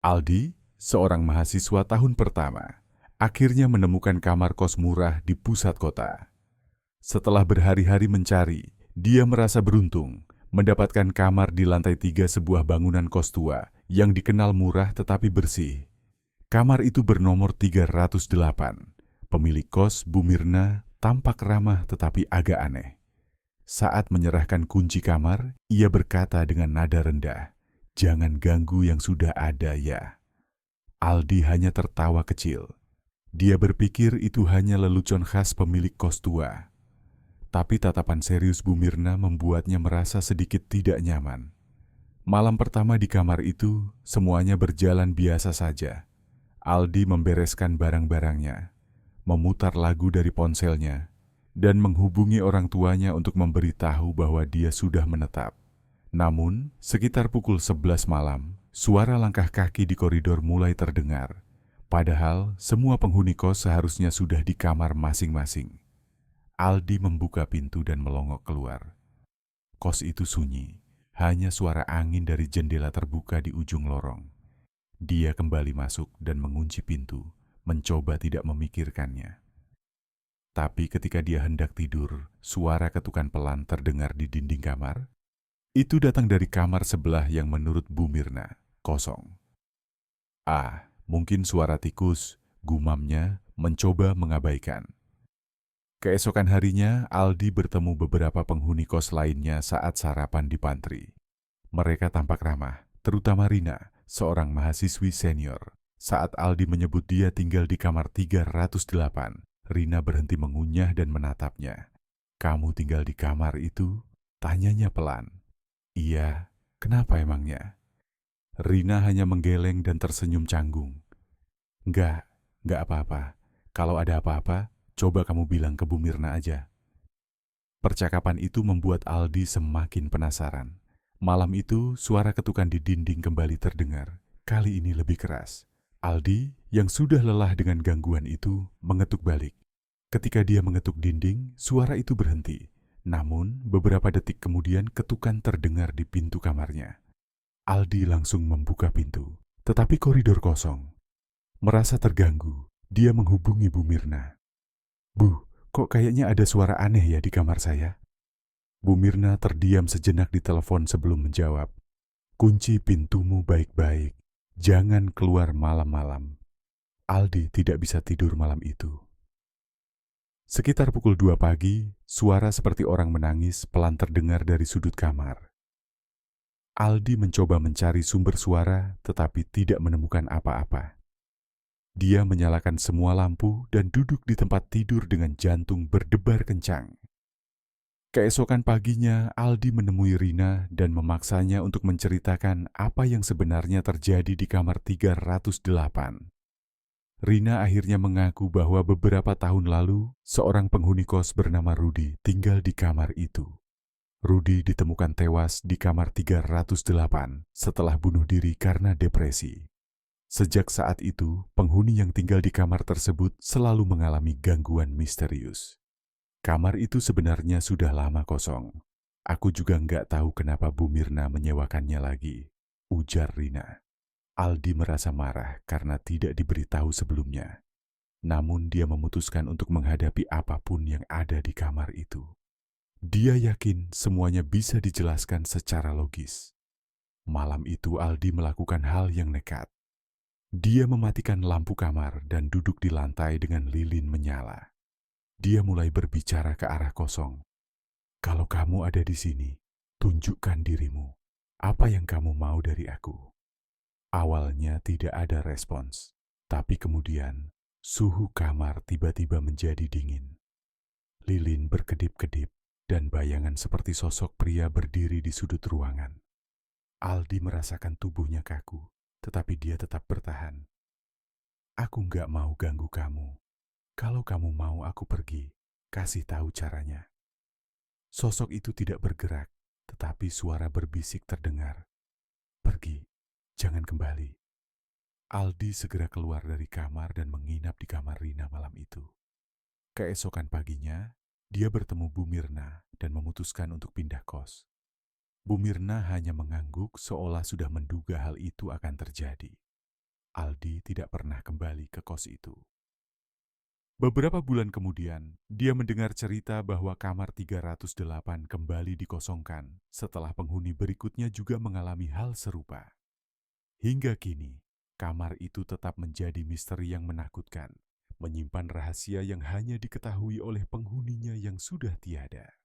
Aldi, seorang mahasiswa tahun pertama, akhirnya menemukan kamar kos murah di pusat kota. Setelah berhari-hari mencari, dia merasa beruntung mendapatkan kamar di lantai 3 sebuah bangunan kos tua yang dikenal murah tetapi bersih. Kamar itu bernomor 308. Pemilik kos, Bu Mirna, tampak ramah tetapi agak aneh. Saat menyerahkan kunci kamar, ia berkata dengan nada rendah, "Jangan ganggu yang sudah ada ya." Aldi hanya tertawa kecil. Dia berpikir itu hanya lelucon khas pemilik kos tua. Tapi tatapan serius Bu Mirna membuatnya merasa sedikit tidak nyaman. Malam pertama di kamar itu, semuanya berjalan biasa saja. Aldi membereskan barang-barangnya, memutar lagu dari ponselnya, dan menghubungi orang tuanya untuk memberitahu bahwa dia sudah menetap. Namun, sekitar pukul 11 malam, suara langkah kaki di koridor mulai terdengar. Padahal, semua penghuni kos seharusnya sudah di kamar masing-masing. Aldi membuka pintu dan melongok keluar. Kos itu sunyi, hanya suara angin dari jendela terbuka di ujung lorong. Dia kembali masuk dan mengunci pintu, mencoba tidak memikirkannya. Tapi ketika dia hendak tidur, suara ketukan pelan terdengar di dinding kamar. Itu datang dari kamar sebelah yang menurut Bu Mirna kosong. Mungkin suara tikus, gumamnya mencoba mengabaikan. Keesokan harinya, Aldi bertemu beberapa penghuni kos lainnya saat sarapan di pantry. Mereka tampak ramah, terutama Rina, seorang mahasiswi senior. Saat Aldi menyebut dia tinggal di kamar 308, Rina berhenti mengunyah dan menatapnya. "Kamu tinggal di kamar itu?" Tanyanya pelan. "Iya, kenapa emangnya?" Rina hanya menggeleng dan tersenyum canggung. Enggak apa-apa. Kalau ada apa-apa, coba kamu bilang ke Bu Mirna aja." Percakapan itu membuat Aldi semakin penasaran. Malam itu, suara ketukan di dinding kembali terdengar. Kali ini lebih keras. Aldi, yang sudah lelah dengan gangguan itu, mengetuk balik. Ketika dia mengetuk dinding, suara itu berhenti. Namun, beberapa detik kemudian ketukan terdengar di pintu kamarnya. Aldi langsung membuka pintu, tetapi koridor kosong. Merasa terganggu, dia menghubungi Bu Mirna. "Bu, kok kayaknya ada suara aneh ya di kamar saya?" Bu Mirna terdiam sejenak di telepon sebelum menjawab. "Kunci pintumu baik-baik. Jangan keluar malam-malam." Aldi tidak bisa tidur malam itu. Sekitar pukul 2 pagi, suara seperti orang menangis pelan terdengar dari sudut kamar. Aldi mencoba mencari sumber suara tetapi tidak menemukan apa-apa. Dia menyalakan semua lampu dan duduk di tempat tidur dengan jantung berdebar kencang. Keesokan paginya, Aldi menemui Rina dan memaksanya untuk menceritakan apa yang sebenarnya terjadi di kamar 308. Rina akhirnya mengaku bahwa beberapa tahun lalu, seorang penghuni kos bernama Rudi tinggal di kamar itu. Rudi ditemukan tewas di kamar 308 setelah bunuh diri karena depresi. Sejak saat itu, penghuni yang tinggal di kamar tersebut selalu mengalami gangguan misterius. "Kamar itu sebenarnya sudah lama kosong. Aku juga nggak tahu kenapa Bu Mirna menyewakannya lagi," ujar Rina. Aldi merasa marah karena tidak diberitahu sebelumnya. Namun dia memutuskan untuk menghadapi apapun yang ada di kamar itu. Dia yakin semuanya bisa dijelaskan secara logis. Malam itu Aldi melakukan hal yang nekat. Dia mematikan lampu kamar dan duduk di lantai dengan lilin menyala. Dia mulai berbicara ke arah kosong. "Kalau kamu ada di sini, tunjukkan dirimu. Apa yang kamu mau dari aku?" Awalnya tidak ada respons, tapi kemudian suhu kamar tiba-tiba menjadi dingin. Lilin berkedip-kedip dan bayangan seperti sosok pria berdiri di sudut ruangan. Aldi merasakan tubuhnya kaku, tetapi dia tetap bertahan. "Aku nggak mau ganggu kamu. Kalau kamu mau aku pergi, kasih tahu caranya." Sosok itu tidak bergerak, tetapi suara berbisik terdengar. "Pergi, jangan kembali." Aldi segera keluar dari kamar dan menginap di kamar Rina malam itu. Keesokan paginya, dia bertemu Bu Mirna dan memutuskan untuk pindah kos. Bu Mirna hanya mengangguk seolah sudah menduga hal itu akan terjadi. Aldi tidak pernah kembali ke kos itu. Beberapa bulan kemudian, dia mendengar cerita bahwa kamar 308 kembali dikosongkan setelah penghuni berikutnya juga mengalami hal serupa. Hingga kini, kamar itu tetap menjadi misteri yang menakutkan, menyimpan rahasia yang hanya diketahui oleh penghuninya yang sudah tiada.